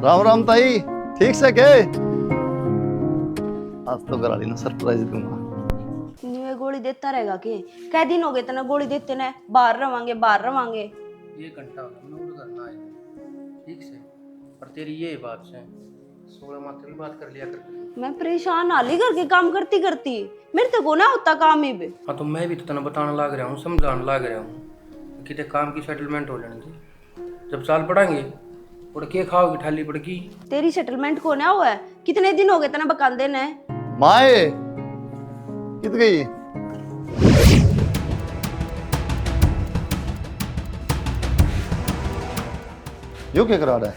राम राम ताई, ठीक से के? आज तो करा ली ना, सरप्राइज दूंगा। ये गोली देता रहेगा कि कै दिन हो गए तना गोली देते ने, बाहर रवांगे। ये घंटा हो गया मैं उधर ना आया ठीक से। पर तेरी ये बात से 16 मात्र भी बात कर लिया कर। मैं परेशान हाली करके काम करती करती मेरे तो को ना होता काम ही बे। हाँ तो मैं भी तो तना बताने लग रहा हूँ, समझाने लग रहा हूँ कि ते काम की सेटलमेंट हो जानी थी। जब साल पढ़ाएंगे उड़ के खाओगी ठाली पड़गी। तेरी सेटलमेंट को ना हुआ है, कितने दिन हो गए तना बकांदे ने। माए कित गई? यो क्या करा रहा है?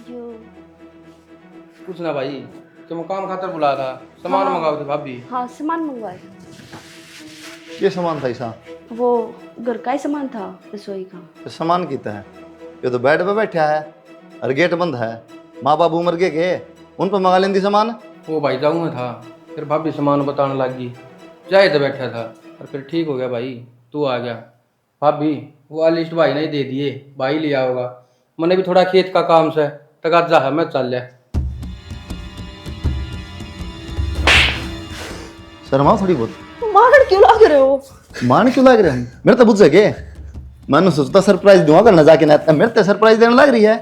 यो कुछ ना भाई, तुम काम खातर बुला था, सामान मंगाओ थे भाभी। हाँ सामान मंगवाए। ये सामान था ऐसा? वो घर का ही सामान था, रसोई का। तो सामान कितना है? ये तो बेड पे बैठा है और गेट बंद है। माँ बाप उमर के उन पर मंगा लेंदी सामान। वो भाई जाऊँ मैं था, फिर भाभी सामान बताने लगी, जाए तो बैठा था और फिर ठीक हो गया भाई, तू आ गया। भाभी वो लिस्ट भाई ने ही दे दिए, भाई लिया होगा। मैंने भी थोड़ा खेत का काम से तगाजा है, मैं चल लिया। शर्मा थोड़ी बहुत। मार क्यों लग रहे हो? मान क्यों लग रहे हैं? मेरे तो बुझ के मैंने सोचता सरप्राइज दूंगा करना जाके ना, मेरे तो सरप्राइज देने लग रही है।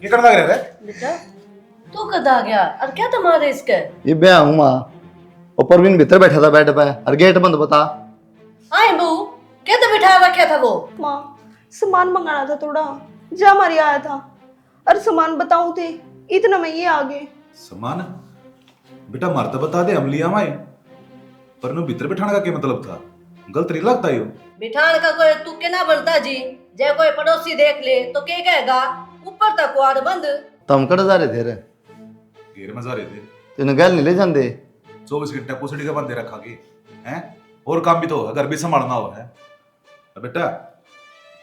ये करना लग रहा है बेटा तू कद आ गया और क्या तुम्हारे इसके? ये ब्याह हूँ माँ, और परवीन भीतर बैठा था बेड पे और गेट बंद। बता आए बहू क्या तो बिठा रखा था वो? माँ सामान मंगाना था थोड़ा, जा हमारी आया था और सामान बताऊं थे इतना में ये आ गए। सामान बेटा मारता बता दे, हम लिया माए पर नु भीतर बिठाने का क्या मतलब था? गलत नहीं लगता यो? बिठान का कोई तू के ना बनता जी, जे कोई पड़ोसी देख ले तो क्या कहेगा? ऊपर तक कुआर बंद। तम कड़ जा रहे थे रे, घेर में जा रहे थे, तेने गैल नहीं ले जाते। 24 घंटे पोसड़ी का बंदे रखा के हैं, और काम भी तो होगा, घर भी संभालना हो है। अब बेटा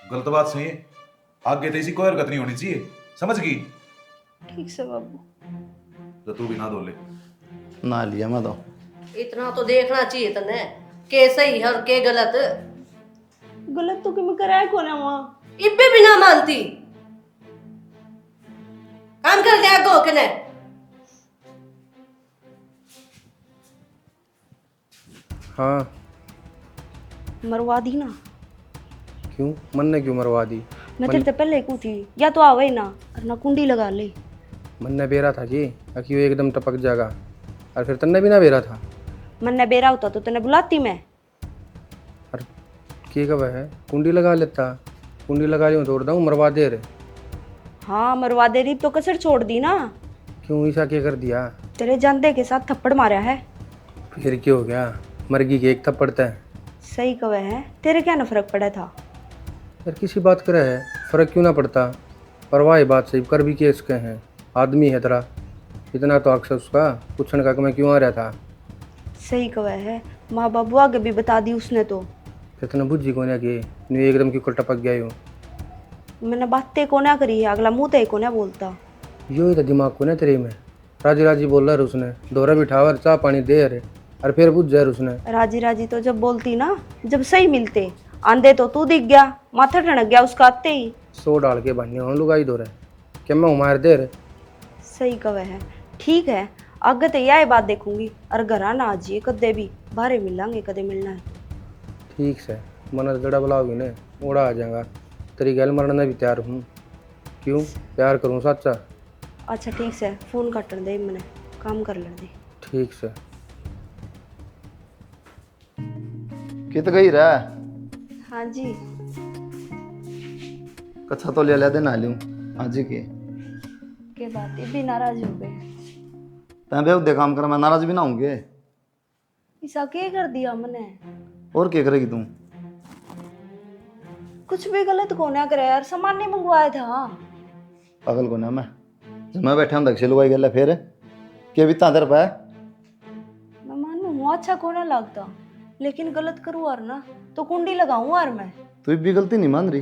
गलत बात सही है, आगे तो इसी कोई हरकत नहीं होनी चाहिए, समझ गई? ठीक से बाबू। तो तू भी ना धो ले। ना लिया मैं तो। इतना तो देखना चाहिए तने के सही और के गलत। गलत तो कि मैं कराया कौन है वहाँ? इब्बे भी ना मानती, काम कर लिया गो के ने। हाँ मरवा दी ना। क्यों, मन ने क्यों मरवा दी? मैं तेरे से पहले कू थी, या तो आवे ना और ना कुंडी लगा ले। मन ने बेरा था कि वो एकदम टपक जाएगा, और फिर तन्ने भी ना बेरा था। मन ने बेरा होता तो तेने बुलाती मैं। और के कब है कुंडी लगा लेता, कुंडी लगा ली तोड़ दूँ मरवा दे रे। हाँ मरवा दे रही तो कसर छोड़ दी ना। क्यों ऐसा क्या कर दिया? तेरे जानते के साथ थप्पड़ मारा है। फिर क्या हो गया, मरगी के एक थप्पड़ता है। सही कवे है, तेरे क्या ना फर्क पड़ा था? यार किसी बात करे है, फर्क क्यों ना पड़ता? परवाह बात सही कर भी के इसके हैं, आदमी है तेरा, इतना तो अक्सर उसका पूछने का कि मैं क्यों आ रहा था। सही कवे है, माँ बाबू आगे भी बता दी उसने तो। इतना बुझी को कि एकदम क्यों टपक गया यूँ? मैंने बातें को ना करी है, अगला मुँह ते को ना बोलता। यो ही तो दिमाग को ना तेरे में राजी राजी बोल रहा है उसने, दोहरा बिठावर चाह पानी दे अरे, और फिर बुझ जाए उसने। राजी राजी तो जब बोलती ना, जब सही मिलते आंधे तो तू दिख गया, माथा ठनक गया उसका आते ही। 100 डाल के भाई हम लुगाई दो रहे क्या मैं उमार दे रहे। सही कवे है, ठीक है आगे तो यह बात देखूंगी और घर ना आजिए कदे भी, बाहर मिलांगे कदे मिलना है। ठीक से मन जड़ा बुलाओगी ने ओड़ा आ जाएगा, तेरी गैल मरने भी तैयार हूँ। क्यों प्यार करूँ सच्चा? अच्छा ठीक से फोन काटन दे, मैंने काम कर ले दे। ठीक से। कित गई रहा? हाँ जी। कच्छा तो ले दे ना लूं आज के बात ये भी नाराज हो गए? तैं बेउदे काम कर, मैं नाराज भी ना होंगे। ऐसा क्या कर दिया मैंने? और क्या करेगी तू? कुछ भी गलत को ना करे यार, सामान नहीं मंगवाया था। पागल को ना मैं, जब मैं बैठा हूँ दक्षे लुगाई गल फिर के भी तेरे पे। मैं मानू हूँ अच्छा को ना लगता, लेकिन गलत करूँ और ना तो कुंडी लगाऊं और मैं। तू भी गलती नहीं मान रही,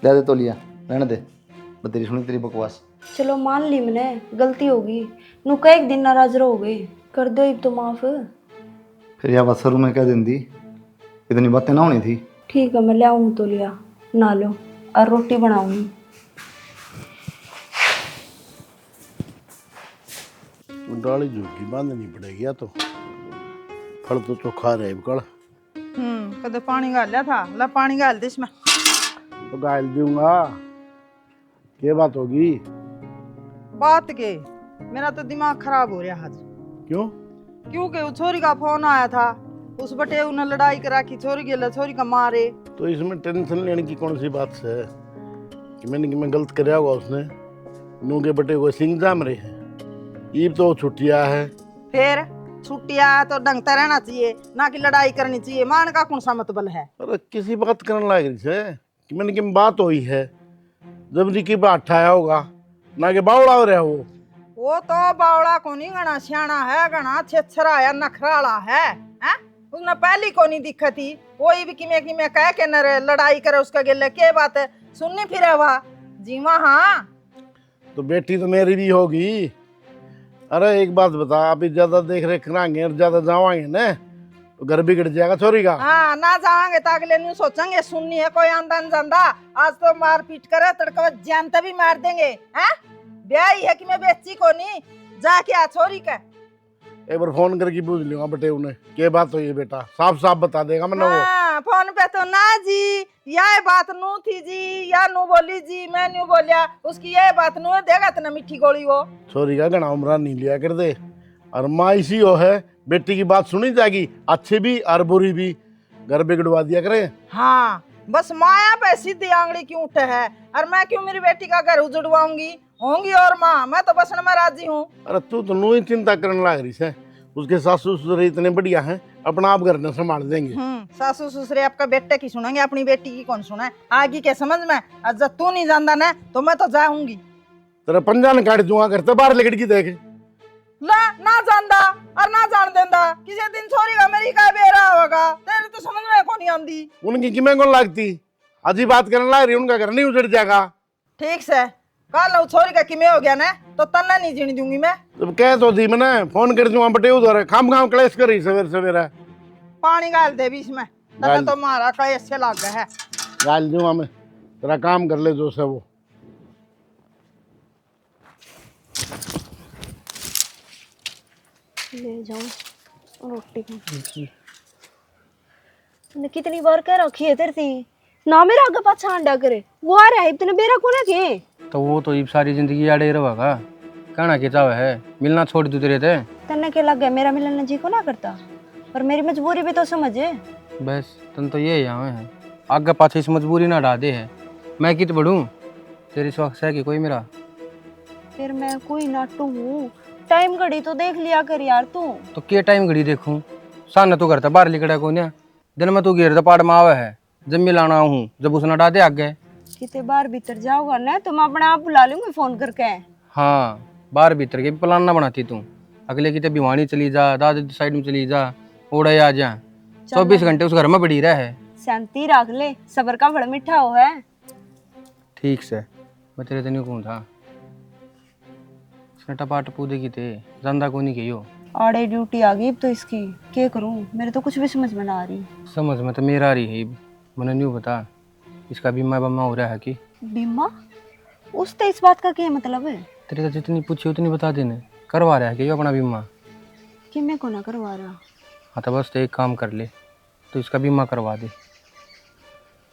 ले दे तो लिया रहने दे, मैं तेरी सुनी तेरी बकवास। चलो मान ली मैंने, गलती होगी, नुका एक दिन नाराज रहोगे, कर दो अब तो माफ। फिर यह बात शुरू में कह देंदी, इतनी बातें ना होनी थी। ठीक है मैं ले आऊँ तो लिया। ना लो और रोटी बनाऊंगी। डाली झुग्गी बांधनी पड़ेगी या तो फल तो चोखा रहे कल कदे पानी गाल लिया था, ला पानी गाल दे इसमें। तो गाल दूंगा। क्या बात होगी? बात के मेरा तो दिमाग खराब हो रहा आज। क्यों? क्योंकि उस छोरी का फोन आया था, उस बटे उन्हें लड़ाई करा की छोरी के छोरी का मारे। तो इसमें टेंशन लेने की कौन सी बात है कि मैं गलत कराया होगा उसने। नू के बटे को सिंह जाम रहे हैं। ईब तो छुट्टियां है। फिर छुट्टियां तो ढंग से रहना चाहिए, ना कि लड़ाई करनी चाहिए। मान का कौन सा मतबल है? अरे किसी बात करने लग रही है कि मैंने की बात हुई है जब की बात आया होगा ना कि बावड़ा हो रहा वो तो बावड़ा को नहीं, गणा सियाना है, गणा छेछरा है, नखराला है, हैं? उसने पहली को नहीं दिक्कत थी। कोई भी किमे किमे कह के न लड़ाई करे उसका गेले के बात है सुननी फिर वा जीवा। हाँ तो बेटी तो मेरी भी होगी। अरे एक बात बता, अभी ज्यादा देख रेख कराएंगे और ज्यादा जावाएंगे ना तो घर बिगड़ जाएगा छोरी का। हाँ ना जाएंगे तो अगले नहीं सोचेंगे सुननी है कोई आंदा न जांदा। आज तो मार पीट करे तड़का जानते भी मार देंगे। हैं ब्याही है कि मैं बेची को नहीं जाके आ छोरी का। एक बार फोन करके पूछ लूंगा बटे उन्हें क्या बात हुई है बेटा, साफ साफ बता देगा मैंने वो। हाँ फोन पे तो ना जी यह बात नू थी जी, या नू बोली जी, मैं न्यू बोलिया उसकी यह बात नू है, देगा इतना मीठी गोली वो। छोरी का घना उमरा नहीं लिया कर दे। और माँ इसी हो है, बेटी की बात सुनी जाएगी, अच्छी भी और बुरी भी। घर बिगड़वा दिया करे। हाँ बस माया पे सीधी आंगली क्यों उठे है, और मैं क्यों मेरी बेटी का घर उजड़वाऊंगी? होंगी और माँ मैं तो बसन में राजी हूँ। अरे तू तो नू ही चिंता करने लग रही है। उसके सासू ससुर इतने बढ़िया हैं, अपना आप घर न संभाल देंगे। सासू ससुरे आपका बेटे की सुनेंगे, अपनी बेटी की कौन सुना है? आगे के समझ में आज जब तू नहीं जानता ना तो मैं तो जाऊंगी। तेरा पंजा न काट दूंगा, घर तो बाहर लेकर की देख। ला ना जानदा और ना जान देंदा, किसी दिन छोरी का मेरी का बेरा होगा, तेरे तो समझ में कौन नहीं आंदी। उनकी किमें कौन लगती? अजी बात करने लग रही, उनका घर नहीं उजड़ जाएगा। ठीक से कल छोरी का किमे हो गया ना तो तन्ना नहीं जीने दूंगी मैं। जब कह तो दी मैंने फोन कर दूंगा बटे उधर खाम खाम क्लेश करी सवेरे सवेरे। पानी गाल दे भी इसमें, तन्ना तो मारा का ऐसे लग गया है। गाल दूंगा मैं, तेरा काम कर ले जो से वो। ले जाऊं रोटी तूने कितनी बार कह रखी है तेरे थी ना मेरा आगे पाछा अंडा करे। वो आ रहा है इतने बेरा को ना के तो वो तो सारी जिंदगी आड़े रहेगा। कहना के चाव है मिलना छोड़ दू तेरे थे। तन्ने के लग गया मेरा मिलना जी को ना करता, पर मेरी मजबूरी भी तो समझे। बस तन तो ये यहाँ है, आगे पाछे इस मजबूरी ना डाल दे है। मैं कित बढ़ूं तेरी शौक है कि कोई मेरा। फिर मैं कोई नाटू हूँ, टाइम घड़ी तो देख लिया कर यार तू। तो क्या टाइम घड़ी देखूं? सान तो करता बाहर लिखड़ा को ना दिन में तू घेर पाड़ में आवे है, जब मिलाना हूँ जब उसने डाल दे आगे। कितने बार भीतर जाओगा ना तो मैं अपने आप बुला लूंगी फोन करके। हाँ बाहर भीतर के भी प्लान ना बनाती तू। अगले की भिवानी चली जा, दादी साइड में चली जा, ओढ़े आ जा, 24 घंटे उस घर में पड़ी रहे। शांति रख ले, सबर का फल मीठा हो है। ठीक से मैं तेरे तेन कौन था टपाट पूदे की थे ज्यादा को नहीं कही हो। आड़े ड्यूटी आ गई अब तो इसकी, क्या करूं? मेरे तो कुछ भी समझ में ना आ रही। समझ में तो मेरा आ रही है, मैंने न्यू बता इसका बीमा बमा हो रहा है कि बीमा? उससे इस बात का क्या मतलब है? तेरे से जितनी पूछी उतनी बता देने, करवा रहा है कि अपना बीमा कि मैं को ना करवा रहा। हाँ तो बस तो एक काम कर ले, तो इसका बीमा करवा दे।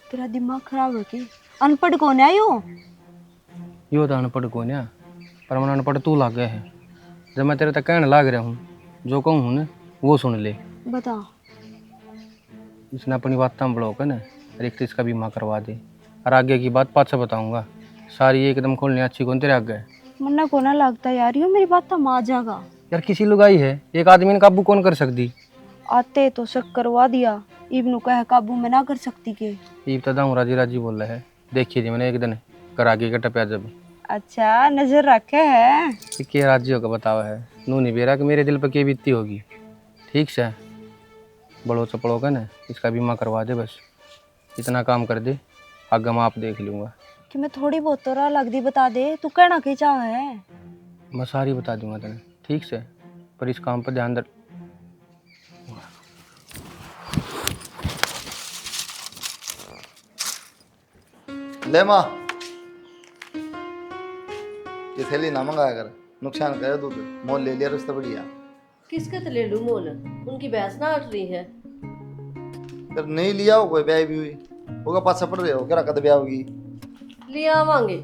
तेरा दिमाग खराब है कि? अनपढ़ कौन है यो तो अनपढ़ कौन है, पर मन अनपढ़ तू लाग गया है। जब मैं तेरे तक कहने लाग रहा हूँ, जो कहूँ हूँ ना वो सुन ले। बता। इसने अपनी बात तम बड़ो ना, एक तो इसका बीमा करवा दे, और आगे की बात पाछे बताऊंगा। सारी एकदम खोलने अच्छी कौन तेरे आगे। मन्ना को ना लगता यार, यो मेरी बात तो आ जाएगा यार। किसी लुगाई है, एक आदमी ने काबू कौन कर सकती? आते तो शक करवा दिया, इब्नू कहे काबू में ना कर सकती के। ईब तो दाऊँ राजी राजी बोल रहा है, देखिए थी मैंने एक दिन कर आगे के टपया जब। अच्छा नजर रखे है के राज्यों का बतावा है, नू नहीं बेरा कि मेरे दिल पर क्या बीतती होगी। ठीक से बड़ो चपड़ो का ना इसका बीमा करवा दे, बस इतना काम कर दे, आगे मैं आप देख लूँगा। कि मैं थोड़ी बहुत तो राह लग दी बता दे, तू कहना क्या चाह है? मैं सारी बता दूंगा तेने, ठीक से, पर इस काम पर ध्यान दे। ले माँ, ये थैली ना मंगाया कर, नुकसान करे दूध। मोल ले लिया रिश्ता बढ़िया। किसके तो ले लूं मोल, उनकी भैंस ना हट रही है। फिर नहीं लिया हो कोई ब्याह भी हुई होगा, पाछा पड़ रहे हो क्या कद ब्याह होगी। ले आवांगे,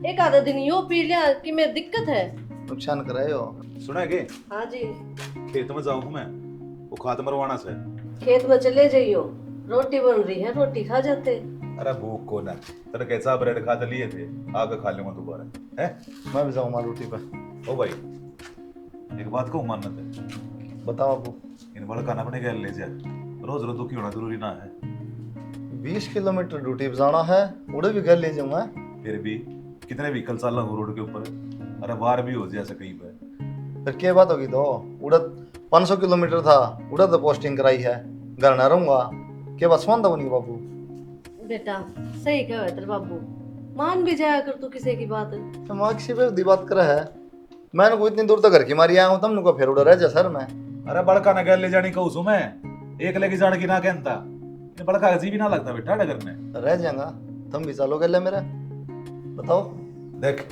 एक आधा दिन यो पी लिया कि मेरी दिक्कत है। नुकसान कराए हो। सुना के हाँ जी, खेत में जाऊँ मैं, वो खाद मरवाना से। खेत में चले जाइयो, रोटी बन रही है, रोटी खा जाते। अरे भूख को ना, तेरे कैसा ब्रेड खा तो लिए थे, आके खा लूंगा दोबारा है। मैं भी जाऊँ माँ रोटी पे। ओ भाई, एक बात को मानना है, बताओ आपको। इन बड़ा खाना अपने गैल ले जा, रोज रोज दुखी होना जरूरी ना है। 20 किलोमीटर ड्यूटी पे जाना है, उड़े भी घर ले जाऊंगा। फिर भी कितने व्हीकल चल रहा हूँ रोड के ऊपर, अरे वार भी हो जैसे कहीं पे। फिर क्या बात होगी, तो उड़द 500 किलोमीटर था, उड़द तो पोस्टिंग कराई है, घर ना रहूंगा। क्या बात सुन दो बाबू। बेटा सही कहा तेरे बाबू, मान भी जाया कर तू किसी की बात। तो माँ किसी पे दी बात करे है, मैंने को इतनी दूर तक घर की मारी आया हूँ, तुमने को फिर उड़ा रह जा सर मैं। अरे बड़का ना गैल ले जानी कहूँ सु मैं, एक लेके जाने की ना कहता, बड़का अजीब ही ना लगता बेटा डगर में। रह जाएगा, तुम भी चलो गले मेरे। बताओ। देख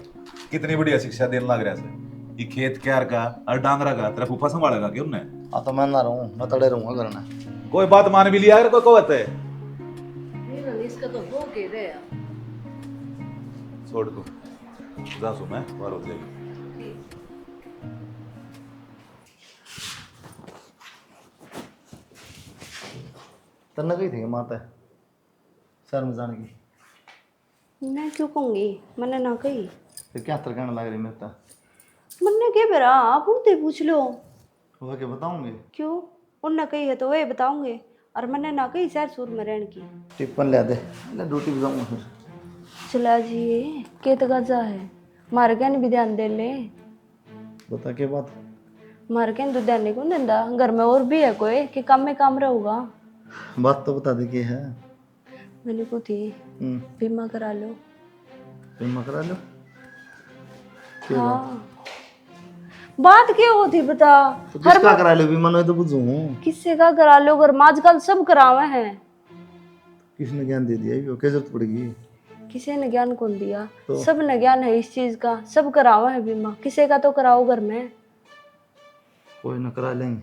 कितनी बढ़िया शिक्षा देने लग रहा है, ये खेत क्यार का और डांगरा का तेरा फूफा संभालेगा क्यों ने। हाँ तो मैं ना रहूँ, मैं तड़े रहूंगा घर में। कोई बात मान भी लिया अगर कोई कहते है मेरा इसका तो हो के रे। छोड़ तू जा सो, मैं बाहर हो जाएगी। तन्ना कही थी माता सर में जाने की। मैं क्यों कहूँगी, मैंने ना कही। फिर क्या तरह कहने लग रही मेरे तो। मैंने क्या बेरा, आप उनसे पूछ लो। वह क्या बताऊंगे। क्यों, उनने कही है तो वही बताऊंगे, और मैंने ना कही शहर सूर में रहने की। टिप्पन ले दे, ले ड्यूटी पे जाऊंगा फिर। चला जी के तो गजा है, मार के भी ध्यान दे ले। बता क्या बात। मार के तो ध्यान नहीं कौन देता, घर में और भी है कोई कि काम में काम रहूगा। बात तो बता दे क्या है। मैंने को थी बीमा करा लो। बीमा करा लो। हाँ बात क्या होती बता। तो किसका करा लो बीमा, मैं तो बुझूं। किससे का करा लो, घर में आजकल सब करावे हैं। किसने ज्ञान दे दिया, ये क्या जरूरत पड़ेगी। किसी ने ज्ञान कौन दिया, तो? सब ने ज्ञान है इस चीज का, सब करावा है बीमा, किसी का तो कराओ घर में। कोई ना करा लेंगे,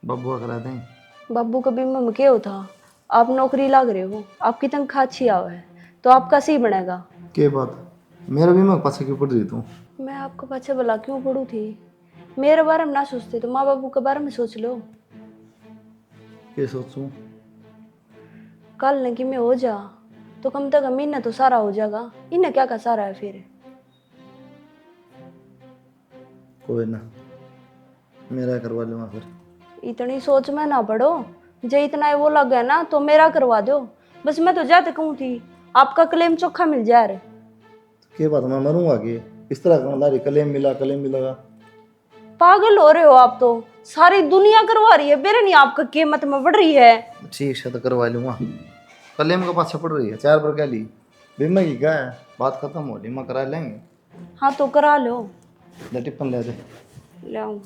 बाबू का करा देंगे। बाबू का बीमा में क्या होता, आप नौकरी लाग रहे हो, आपकी तनख्वाह अच्छी आवे है तो आपका सही बनेगा। क्या बात, मेरा बीमा पाछे क्यों पड़ रही तू। मैं आपको पीछे भला क्यों पढ़ू थी, मेरे बारे में ना सोचते तो माँ बाबू के बारे में सोच लो। क्या सोचूं। कल न कि मैं हो जा तो कम से कम इन्हें तो सारा हो जाएगा, इन्हें क्या का सारा है फिर। कोई ना मेरा करवा लूंगा फिर। इतनी सोच में ना पड़ो, जो इतना वो लग गया ना तो मेरा करवा दो बस। मैं तो जाते कहूँ थी आपका क्लेम चोखा मिल जाए रे। क्या बात, मैं मरूंगा कि इस तरह का लारी क्लेम मिलेगा। पागल हो रहे हो आप तो, सारी दुनिया करवा रही है, मेरे नहीं आपका कीमत में बढ़ रही है। ठीक है तो करवा लूंगा, क्लेम का पाछे पड़ रही है 4 पर क्या ली। बीमा की क्या है, बात खत्म हो, बीमा करा लेंगे। हाँ तो करा लो। ले टिप्पन ले दे। ले आऊं।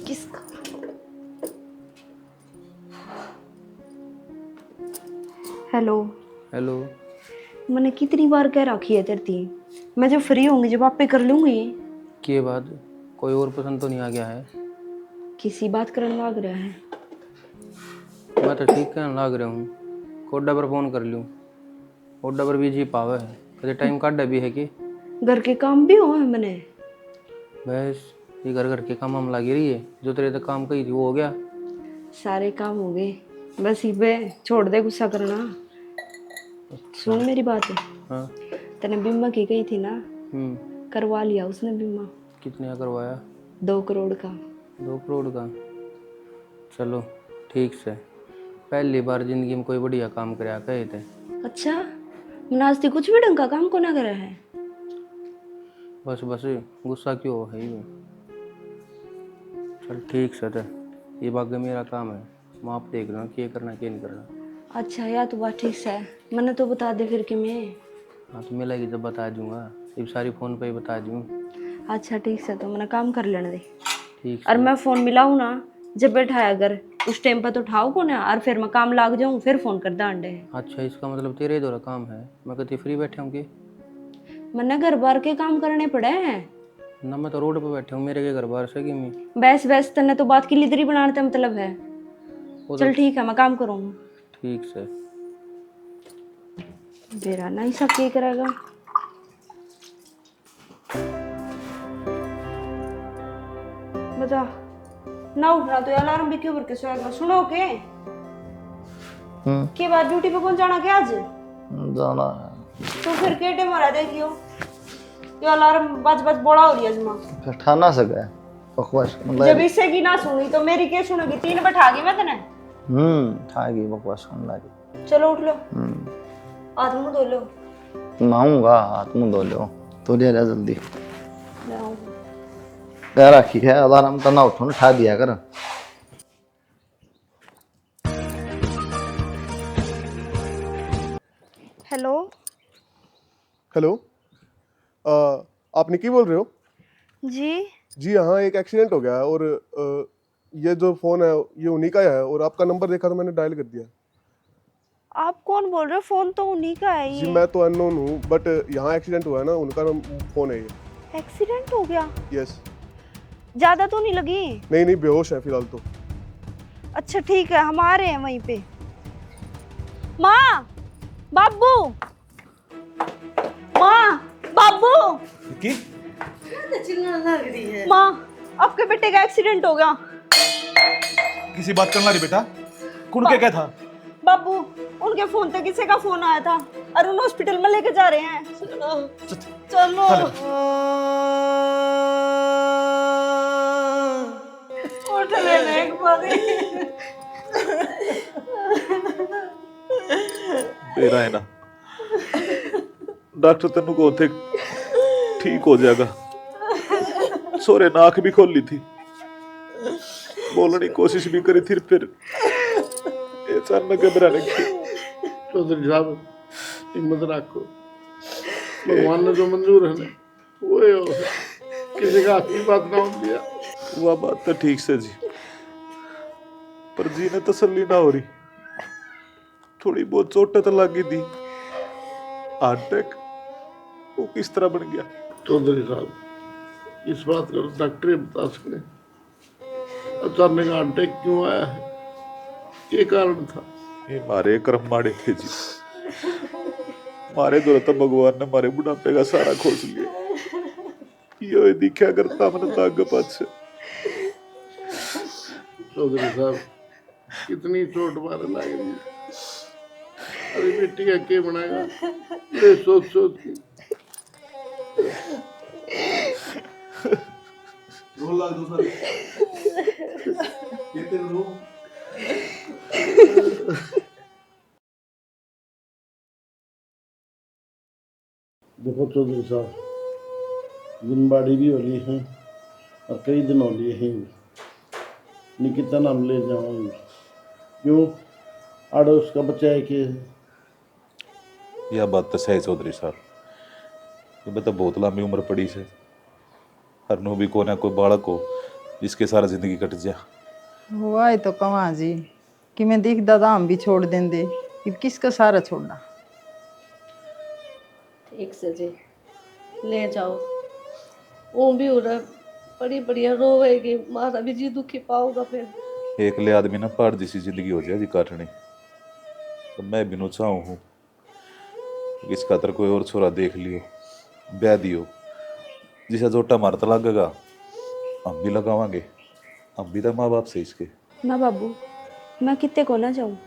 किसका हेलो हेलो। मैंने कितनी बार कह रखी है तेरी, मैं जब फ्री होंगी जब आप पे कर लूंगी। के बाद कोई और पसंद तो नहीं आ गया है। किसी बात करने लग रहा है। मैं तो ठीक कहने लग रहा हूँ, कोडा पर फोन कर लूँ, कोडा पर भी जी पावे है, कभी टाइम काटा भी है कि घर के काम भी हो है मैंने। बस ये घर के काम हम लगी रही है, जो तेरे तक काम कही थी वो हो गया। सारे काम हो गए, बस ये छोड़ दे गुस्सा करना। सुन मेरी बात है। हाँ। तने बीमा की गई थी ना, करवा लिया उसने बीमा। कितने का करवाया। 2 करोड़ का। 2 करोड़ का, चलो ठीक से। पहली बार जिंदगी में कोई बढ़िया काम कराया कहे थे। अच्छा मुनास्ती कुछ भी ढंग का काम को ना करा है। बस गुस्सा क्यों हो है ये। चल ठीक से, ये बाकी मेरा काम है, मैं आप देख रहा हूँ क्या करना क्या नहीं करना। अच्छा यार तो बात ठीक है, मैंने तो बता दे फिर कि मैं। हाँ तो मिलेगी जब बता दूंगा, ये सारी फ़ोन पे ही बता दूँ। अच्छा ठीक है, तो मैंने काम कर लेने दे। ठीक और से। मैं फोन मिलाऊँ ना जब बैठाया अगर उस टाइम पर तो उठाओ को ना, और फिर मैं काम लाग जाऊँ फिर फोन कर दा अंडे। अच्छा, इसका मतलब तेरे ही दौरा काम है, मैं कहती फ्री बैठे होंगे मैंने घर बार के काम करने पड़े हैं। ना, मैं तो रोड पे बैठे हूँ, मेरे के घर बाहर से कि मैं बैस बैस तने तो बात की लिदरी बनाने का मतलब है। वो चल तो ठीक है मैं काम करूँगा। ठीक से। बेरा ना ही सब क्या करेगा। बता ना उठना तो अलार्म भी क्यों करके सोएगा। सुनो के बाद ड्यूटी पे कौन जाना क्या आज? जाना है। तो फिर के टाइम हो रहा देखियो ये अलार्म बज बज बोला हो रही है जमा। फिर ठाना सके बकवास जब इससे की ना सुनी तो मेरी क्या सुनोगी? 3 बैठा गई मैं तने। ठागी बकवास सुन लगी। चलो उठ लो हाथ मुंह धो लो। नहाऊंगा, हाथ मुंह धो लो तो ले जा जल्दी। मैं आऊँ। कह रखी है अलार्म तो ना उठो ना, ठा दिया कर। हेलो हेलो, आप निकी बोल रहे हो? जी। जी हाँ, एक एक्सीडेंट हो गया है और ये जो फ़ोन है ये उन्हीं का ही है और आपका नंबर देखा तो मैंने डायल कर दिया। आप कौन बोल रहे हो? फोन तो उन्हीं का है जी ये। मैं तो अननोन हूँ बट यहाँ एक्सीडेंट हुआ है ना, उनका फ़ोन है ये। एक्सीडेंट हो गया? यस। ज्यादा तो नहीं लगी? नहीं नहीं, बेहोश है फिलहाल तो। अच्छा ठीक है हम आ रहे हैं वहीं पे। माँ बाबू, माँ बाबू, की चिल्लाने लग रही है। माँ आपके बेटे का एक्सीडेंट हो गया। किसी बात करना रही बेटा, कुण के क्या था? बाबू उनके फोन पे किसी का फोन आया था और उन्हें हॉस्पिटल में लेके जा रहे हैं। चलो उठ लेने एक बार। तेरा है ना, डॉक्टर तेनू को थे ठीक हो जाएगा। सोरे नाक भी खोल ली थी, बोलने की कोशिश भी करी थी, फिर अचानक घबराने की। चौधरी साहब हिम्मत रखो, भगवान ने जो मंजूर है ना वो ही हो, किसी का हाथ की बात ना हो दिया। वह बात तो ठीक से जी, पर जी ने तसल्ली ना हो रही। थोड़ी बहुत चोटें तो लगी थी, हार्ट अटैक वो किस तरह बन गया? चौधरी साहब इस बात का डॉक्टर ही बता सकते, अचानक अटैक क्यों आया है, ये कारण था। ये मारे कर्म माड़े थे जी, मारे दो तो भगवान ने मारे बुढ़ापे का सारा खोज लिया। यो दिखा करता मैंने तो आगे पाछे। चौधरी साहब कितनी चोट मारे लग रही है, अरे बेटी का क्या बनाएगा ये सोच सोच के। देखो चौधरी साहब जिनबाड़ी भी होली है और कई दिन होली है, निकिता नाम ले जाऊंगी क्यों आड़ो उसका बच्चा है कि। यह बात तो सही चौधरी साहब, ये तो बहुत लंबी उम्र पड़ी से, हर नो भी कोई ना कोई बालक हो जिसके सारा जिंदगी कट जा। हुआ है तो कहाँ जी कि मैं देख दादा हम भी छोड़ देंगे, अब किसका सारा छोड़ना। ठीक से जी ले जाओ, वो भी हो रहा बड़ी बढ़िया रोएगी, मारा भी जी दुखी पाओगा फिर। एक ले आदमी ना पहाड़ जैसी जिंदगी हो जाए जी काटने, तो मैं भी नो चाहूँ हूँ इस खातर कोई और छोरा देख लियो, ब्याह दियो, जिसे जोटा मारता लगेगा हम भी लगावांगे, हम भी तो माँ बाप से इसके। ना बाबू मैं कितने को ना जाऊँ,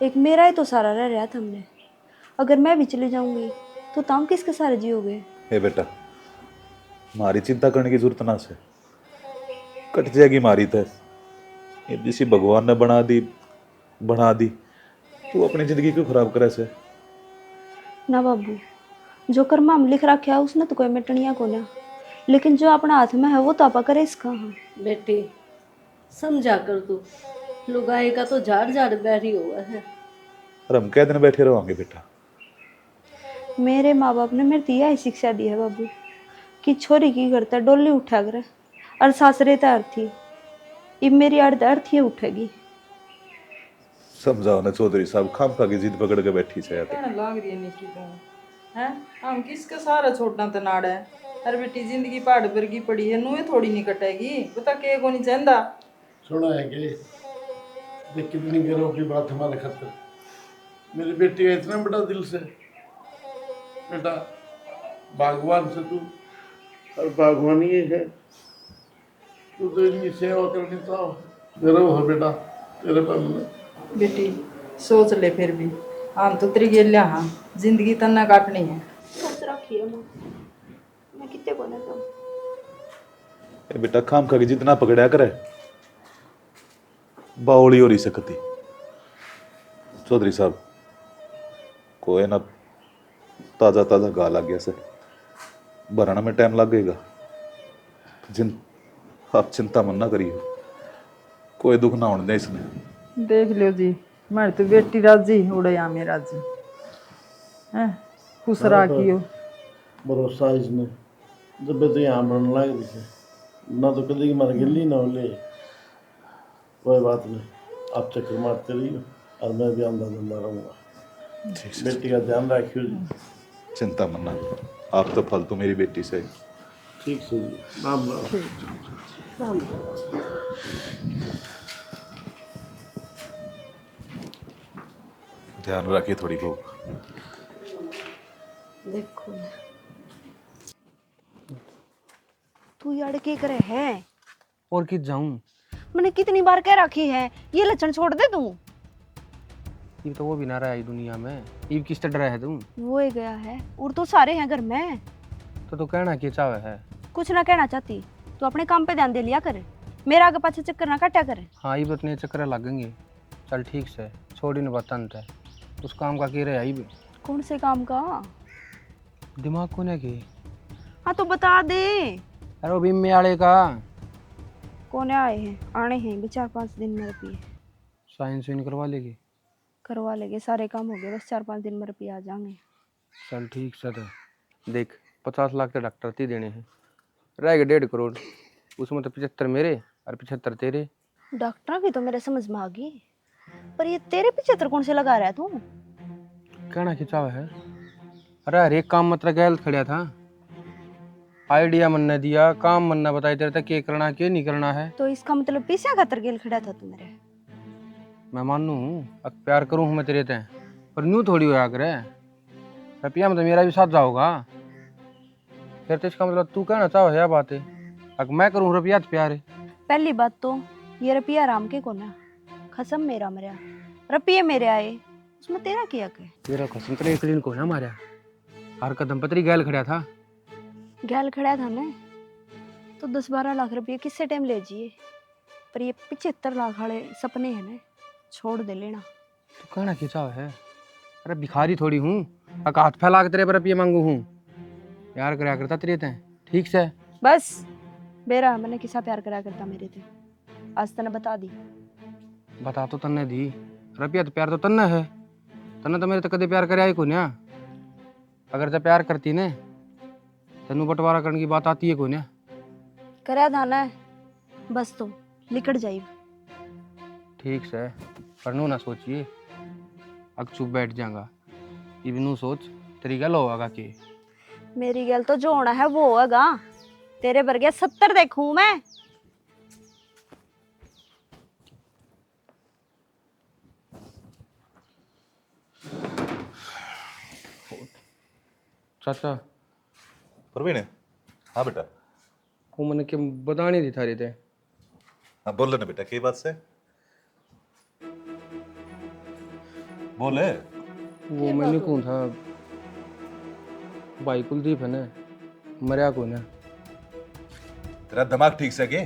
एक मेरा ही तो सारा रह रहा था हमने। अगर मैं भी चली जाऊंगी तो तुम किसके सारे जियोगे? हे बेटा, मारी चिंता करने की जरूरत ना से, कट जाएगी मारी तो। ये जिसी भगवान ने बना दी तू अपनी जिंदगी क्यों खराब करे से? ना बाबू जो कर्म हम लिख रखा है उसने तो कोई मिटनिया को ना, लेकिन जो अपना हाथ में है वो तो आपा करे इसका। हाँ बेटी समझा कर तू, लुगाई का तो झाड़ झाड़ बैठी हुआ है। और हम क्या दिन बैठे रहोगे बेटा? मेरे माँ बाप ने मेरे दिया ही शिक्षा दी है बाबू कि छोरी की करता डोली उठा कर और सासरे तैयार थी। अब मेरी अर्ध अर्थी उठेगी। समझाओ ना चौधरी साहब, खाम खा की जिद पकड़ के बैठी से यार। कहने लाग रही है निकी को हैं, हम किसका सारा छोड़ना तनाड़ है। अरे बेटी जिंदगी पहाड़ पर की पड़ी है, नुए थोड़ी नहीं कटेगी, बता के को नहीं चाहता। सुना है कि देख कितनी गर्व की बात हमारे खातिर। मेरी बेटी का इतना बड़ा दिल से, बेटा भगवान से तू, और बागवानी ये है, तू तो इनकी सेवा करनी चाहो, गर्व हो बेटा तेरे पर में। बेटी सोच ले फिर भी, हम तो तेरी गेलिया हाँ, जिंदगी तना काटनी है। सोच रखी है माँ, मैं कितने बोले तो ए बेटा खाम खा की जिद ना पकड़या करे, बावली हो रही सकती। चौधरी साहब कोई ना, ताजा ताजा गा लग गया से, भरना में टाइम लगेगा। आप चिंता मन ना करिए, कोई दुख ना होने दे इसमें। देख लो जी, मैं तो बेटी राजी उड़े आमे राजी हैं, खुश राखियो। भरोसा इसने जब तो यहाँ बनने लग रही है ना, तो कभी मर गिल्ली ना हो ले। कोई बात नहीं, आप चक्कर मारते रहिए और मैं भी अंधा धंधा रहूँगा। बेटी का ध्यान रखियो जी। चिंता मन ना, आप तो फालतू मेरी बेटी से। ठीक से जी, राम राम। ध्यान रखिए थोड़ी को। देखो तू यार के करे है। और कित जाऊं? मैंने कितनी बार कह रखी है ये लक्षण छोड़ दे तू। ये तो वो भी ना रहा है दुनिया में, ये किस तरह रहा है तुम? वो ही गया है और तो सारे हैं घर में। तो कहना क्या चाहे है? कुछ ना कहना चाहती, तू अपने काम पे ध्यान दे लिया करे, मेरा आगे पाछे चक्कर ना काटा करे। हाँ ये बतने चक्कर लगेंगे, चल ठीक से छोड़ी न बतंत है, उस काम का कह रहे आई भी। कौन से काम का? दिमाग को ने की? हाँ तो बता दे। अरे वो बिम्मे आड़े का। कौन आए हैं? आने हैं भी 4-5 दिन में रुपये साइंस विन करवा लेगी? करवा लेंगे, सारे काम हो गए, बस 4-5 दिन में रुपये आ जाएंगे। चल ठीक से देख 50 लाख तो डॉक्टर ही देने हैं, रह गए 1.5 करोड़, उसमें तो 75 मेरे और 75 तेरे। डॉक्टर की तो मेरे समझ में आ गई, पर ये तेरे 75 कौन से लगा रहा है तू? कहना खिंचावा है? अरे हर एक काम मतलब गैल खड़ा था, आइडिया मन ने दिया, काम मन ने बताई तेरे तक क्या करना क्या नहीं करना है। तो इसका मतलब पीछे खातर गेल खड़ा था तू मेरे? मैं मानू हूँ, अब प्यार करूँ मैं तेरे ते, पर न्यू थोड़ी होया करे, रुपया में तो मेरा भी साथ जाओगा। फिर तो इसका मतलब तू कहना चाहो है बात है, अगर मैं करूँ रुपया तो प्यार है। पहली बात तो ये रुपया राम के कोना, खसम मेरा मरिया, रुपये मेरे आए, उसमें तेरा क्या के? तेरा कसम तेरे एक दिन को ना मारा, हर कदम पतरी गैल खड़ा था। गैल खड़ा था ना तो 10-12 लाख रुपये किससे टाइम ले जिए, पर ये 75 लाख वाले सपने हैं ना, छोड़ दे लेना। तू कहना क्या चाहो है? अरे भिखारी थोड़ी हूँ, अगर हाथ फैला के तेरे पर रुपये मांगू हूँ, प्यार करा करता तेरे ते ठीक से। बस बेरा मैंने किसा प्यार करा करता मेरे थे, आज तने बता दी। बता तो तन्ने दी, रुपया तो प्यार तो तन्ने है, तन्ने तो मेरे तो कदे प्यार करे आई को ना। अगर तो प्यार करती ने तेनू बंटवारा करने की बात आती है को ना? करा था ना, बस तुम निकट जाइए। ठीक से पर नू ना सोचिए, अग चुप बैठ जाऊंगा, इबनू सोच तेरी गल होगा कि मेरी गल तो जो होना है वो होगा, तेरे वर्गे 70 देखूं मैं। चाचा परवीन, हाँ बेटा। वो मैंने क्या बतानी थी थारी थे? हाँ बोल ना बेटा, की बात से बोले। वो मैंने कौन था, भाई कुलदीप है ना, मरिया को ना। तेरा दिमाग ठीक से के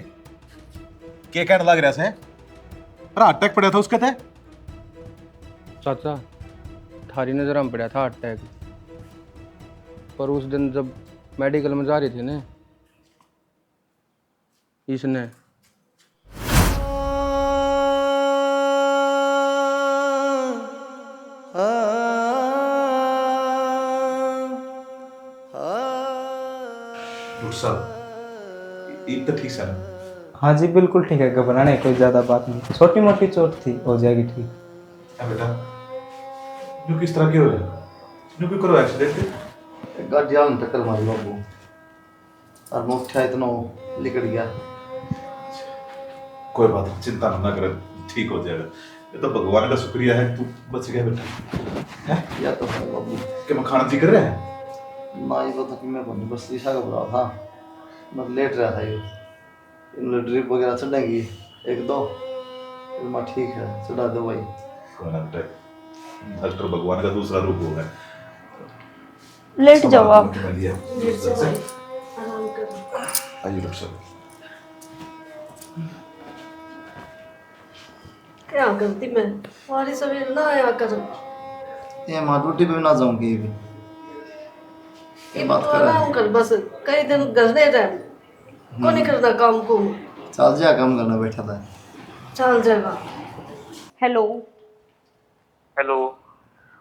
कहने लग रहा है? अरे अटैक पड़ा था उसके थे। चाचा थारी नजर में पड़ा था अटैक, पर उस दिन जब मेडिकल में जा रही थी ना, इसने ईद तो ठीक है ना? हाँ जी बिल्कुल ठीक है, घबराने कोई ज़्यादा बात नहीं, छोटी मोटी चोट थी, हो जाएगी ठीक। क्या बेटा न्यू किस तरह के हो रहा न्यू क्यों करो एक्सीडेंट? गाड़ी वाले ने टक्कर मारी बाबू, और मुठ्ठा इतना लिकड़ गया। कोई बात नहीं, चिंता ना कर, ठीक हो जाएगा। ये तो भगवान का शुक्रिया है तू बच गया बेटा। है या तो है बाबू, कि मैं खाना जी कर रहा है? ना ये तो कि मैं को बस शीशा का बुरा था, मैं लेट रहा था। ये इन ड्रिप वगैरह चढ़ेंगी एक दो, फिर मैं ठीक है चढ़ा दो भाई। कोई ना बेटा, डॉक्टर भगवान का दूसरा रूप होगा। लेट जाओ आप। आराम करो। आइए डॉक्टर साहब। क्या करती मैं, तुम्हारी सवेर ना आया करो। ये माँ ड्यूटी पे भी ना जाऊंगी भी। ये बात कर रहा आराम है। कर बस, कई दिन घर दे रहे को नहीं करना काम को। चल जा काम करना बैठा था। चल जाएगा। Hello hello.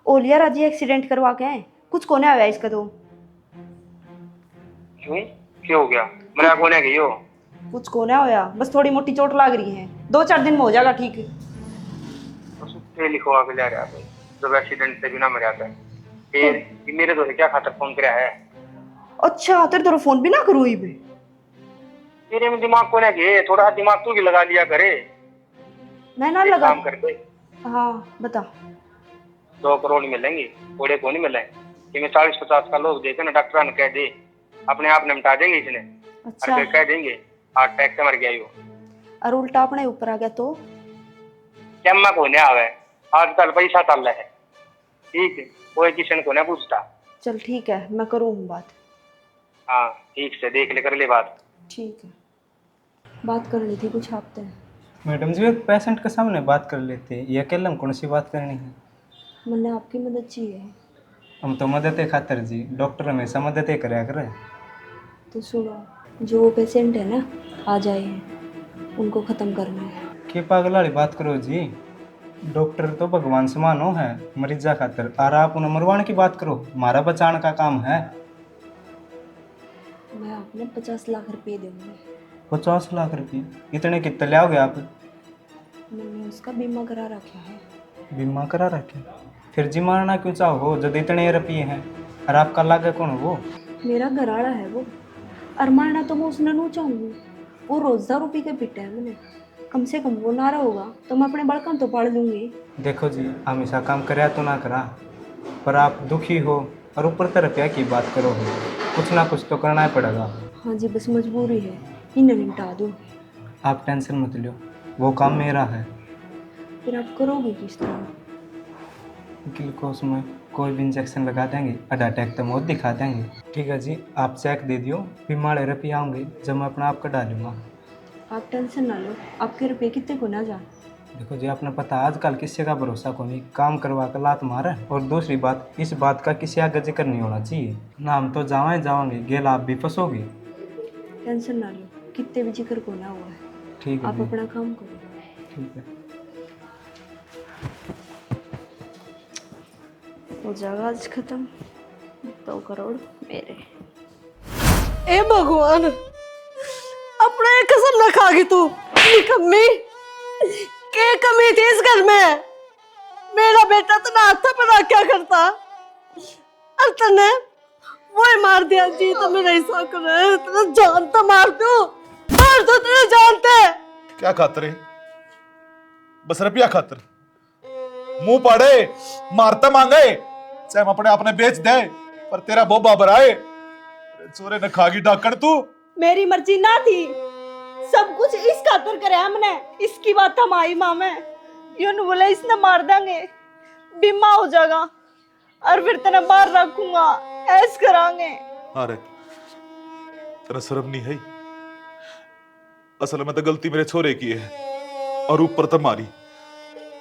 ओलिया राजी एक्सीडेंट करवा के आए, कुछ कोने आया इसका तो। क्यों, क्या हो गया? मेरा कोने गई हो? कुछ कोने होया, बस थोड़ी मोटी चोट लग रही है, 2-4 दिन में हो जाएगा ठीक। उससे लिखवा के ले रहा है जब एक्सीडेंट से बिना मर जाता है। फिर ये मेरे दोस्त क्या खातर फोन किया है? अच्छा तेरे तो फोन भी ना करूँ ही बे। तेरे में दिमाग को ना गए, थोड़ा दिमाग तू भी लगा लिया करे। मैं ना एक लगा। काम करते, हाँ बता। 2 करोड़ मिलेंगे, थोड़े को नहीं मिले कि मैं 40-50 का लोग देखे ना, डॉक्टर ने कह दे अपने आप निपटा देंगे इसने। अच्छा और फिर कह देंगे हार्ट अटैक से मर गया यो। और उल्टा अपने ऊपर आ गया तो? क्या मैं को नहीं आवे, आजकल पैसा चल रहा है, ठीक है, कोई किसी को नहीं पूछता। चल ठीक है, मैं करूँ बात। हाँ ठीक से देख ले, कर ले बात। ठीक है, बात करनी थी कुछ हफ्ते। मैडम जी एक पेशेंट के सामने बात कर लेते हैं, ये अकेले हम कौन सी बात करनी है? मैंने आपकी मदद चाहिए। हम तो मदद खातर जी, डॉक्टर हमेशा मदद कराया करे। तो सुनो, जो वो पेशेंट है ना आ जाए हैं, उनको ख़त्म करना है। के पागल वाली बात करो जी, डॉक्टर तो भगवान समान हो है मरीजा खातर, और आप उन्हें मरवाने की बात करो, हमारा बचाने का काम है। मैं आपने 50 लाख रुपए दूंगी। 50 लाख रुपये इतने कितने ले आओगे आप? मैंने उसका बीमा करा रखा है। बीमा करा रखे, फिर जी मारना क्यों चाहो जब इतने रुपये हैं, और आपका लागे कौन वो? मेरा घराड़ा है वो, और मारना तो मैं उसने नहीं चाहूँगी। वो रोज़दार रुपये के पिटे है मैंने, कम से कम वो नारा होगा तो मैं अपने बड़कन तो पाड़ दूंगी। देखो जी हमेशा काम कराया तो ना करा, पर आप दुखी हो और ऊपर तरफ क्या की बात करो हो, कुछ ना कुछ तो करना ही पड़ेगा। हाँ जी बस मजबूरी है, इन्हें निपटा दो। आप टेंशन मत लो, वो काम मेरा है। फिर आप करोगे किस तरह? ग्लूकोज में कोई भी इंजेक्शन लगा देंगे, और अटैक तो मौत दिखा देंगे। ठीक है जी, आप चेक दे दियो, फिर माड़े रुपये आऊँगे जब मैं अपना आप कटा लूँगा। आप टेंशन ना लो, आपके रुपये कितने को ना जा। देखो जी आपने पता आजकल किसी का भरोसा को नहीं, काम करवा कर लात मारे। और दूसरी बात, इस बात का किसी आगे जिक्र नहीं होना चाहिए ना, हम तो जाएंगे गेल आप भी फंसोगे। टेंशन ना लो, कितने भी जिक्र को ना हुआ है। ठीक है आप जी, अपना काम करो। ठीक है। हो जाएगा आज खत्म, 2 करोड़ मेरे। ए भगवान, अपने कसम न खागी तू निकम्मी। के कमी थी इस घर में? मेरा बेटा तो ना हाथ पर क्या करता, और तने वो ही मार दिया जी। तो मेरा ऐसा करे, तेरा जान तो मार दो तेरे जानते। क्या खातर है? बस रुपया खातर मुंह पाड़े मारता मांगे, चाहे हम अपने आपने बेच दे, पर तेरा बोबा बराए चोरे ने खागी डाकण तू। मेरी मर्जी ना थी, सब कुछ इस खातर करे हमने, इसकी बात हम आई माँ में। यूं बोला इसने मार देंगे, बीमा हो जाएगा, और फिर तेरा बाहर रखूंगा, ऐस करांगे। अरे तेरा शर्म नहीं है? असल में तो गलती मेरे छोरे की है, और ऊपर तुम्हारी।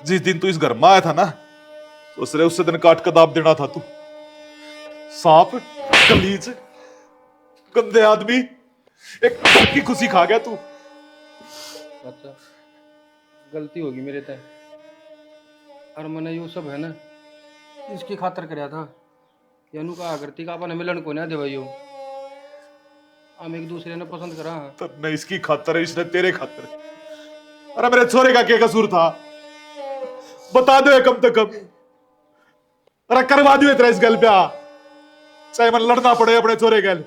जिस दिन तू इस घर में आया था ना, तो उस दिन काट का दाब देना था तू। सांप, गलीज, गंदे आदमी, एक की खुशी खा गया तू। अच्छा गलती होगी मेरे तय, और मैंने यो सब है ना इसकी खातर कराया था। यानू का करती का अपन मिलन को ना देवाइयो, हम एक दूसरे ने पसंद करा। तो न इसकी खातर इसने तेरे खातर। अरे मेरे छोरे का क्या कसूर था? बता दो कम से कम। अरे करवा दियो तेरा इस गल पे, चाहे मैं लड़ना पड़े अपने छोरे गल।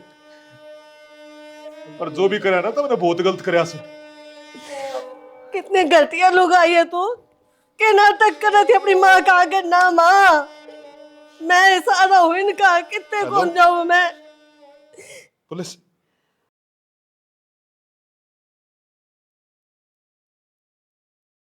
पर जो भी करे ना तो मैंने बहुत गलत कराया से। कितनी गलतियां लोग आई है तू के नाटक कर रही थी अपनी माँ का आगे ना माँ, मैं सारा हूँ इनका, कितने कौन जाऊँ मैं। पुलिस